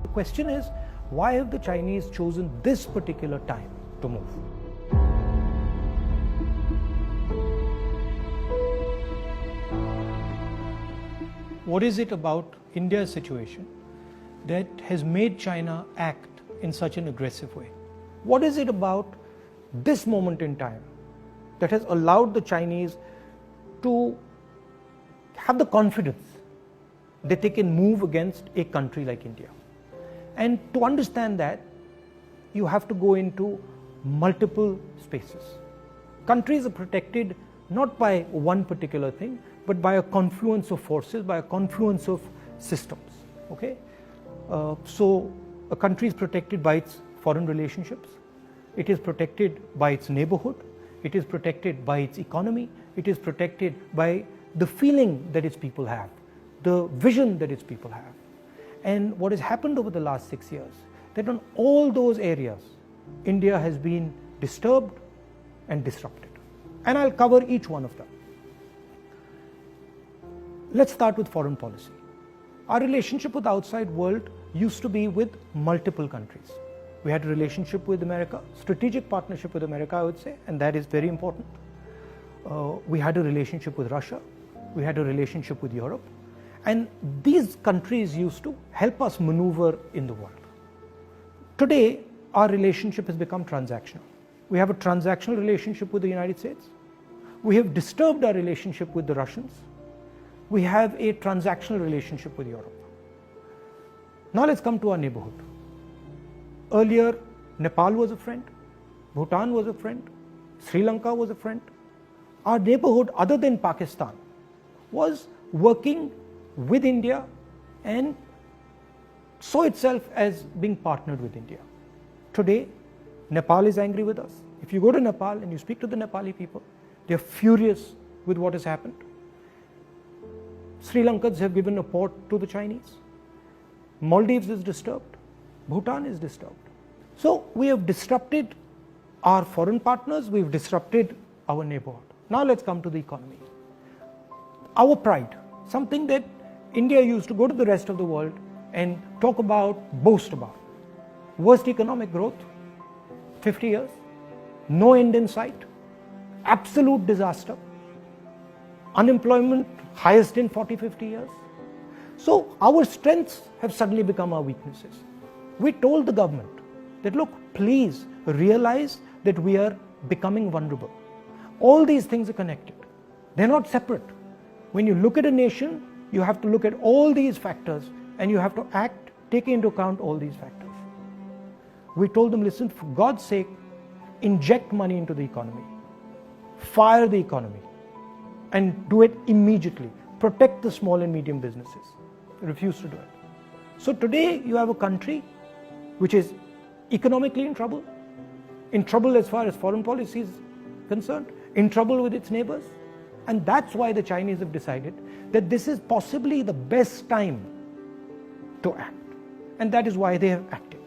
The question is, why have the Chinese chosen this particular time to move? What is it about India's situation that has made China act in such an aggressive way? What is it about this moment in time that has allowed the Chinese to have the confidence that they can move against a country like India? And to understand that, you have to go into multiple spaces. Countries are protected not by one particular thing, but by a confluence of forces, by a confluence of systems. Okay? So a country is protected by its foreign relationships, it is protected by its neighborhood, it is protected by its economy, it is protected by the feeling that its people have, the vision that its people have. And what has happened over the last 6 years, that on all those areas, India has been disturbed and disrupted. And I'll cover each one of them. Let's start with foreign policy. Our relationship with the outside world used to be with multiple countries. We had a relationship with America, strategic partnership with America, I would say, and that is very important. We had a relationship with Russia, we had a relationship with Europe, and these countries used to help us maneuver in the world. Today, our relationship has become transactional. We have a transactional relationship with the United States. We have disturbed our relationship with the Russians. We have a transactional relationship with Europe. Now let's come to our neighborhood. Earlier, Nepal was a friend, Bhutan was a friend, Sri Lanka was a friend. Our neighborhood, other than Pakistan, was working with India and saw itself as being partnered with India. Today, Nepal is angry with us. If you go to Nepal and you speak to the Nepali people, they are furious with what has happened. Sri Lankans have given a port to the Chinese. Maldives is disturbed. Bhutan is disturbed. So we have disrupted our foreign partners, we've disrupted our neighborhood. Now let's come to the economy. Our pride, something that India used to go to the rest of the world and talk about, boast about. Worst economic growth, 50 years, no end in sight, absolute disaster, unemployment highest in 40-50 years. So our strengths have suddenly become our weaknesses. We told the government that, look, please realize that we are becoming vulnerable. All these things are connected. They're not separate. When you look at a nation, you have to look at all these factors and you have to act, taking into account all these factors. We told them, listen, for God's sake, inject money into the economy, fire the economy, and do it immediately. Protect the small and medium businesses. They refuse to do it. So today you have a country which is economically in trouble as far as foreign policy is concerned, in trouble with its neighbors. And that's why the Chinese have decided that this is possibly the best time to act. And that is why they have acted.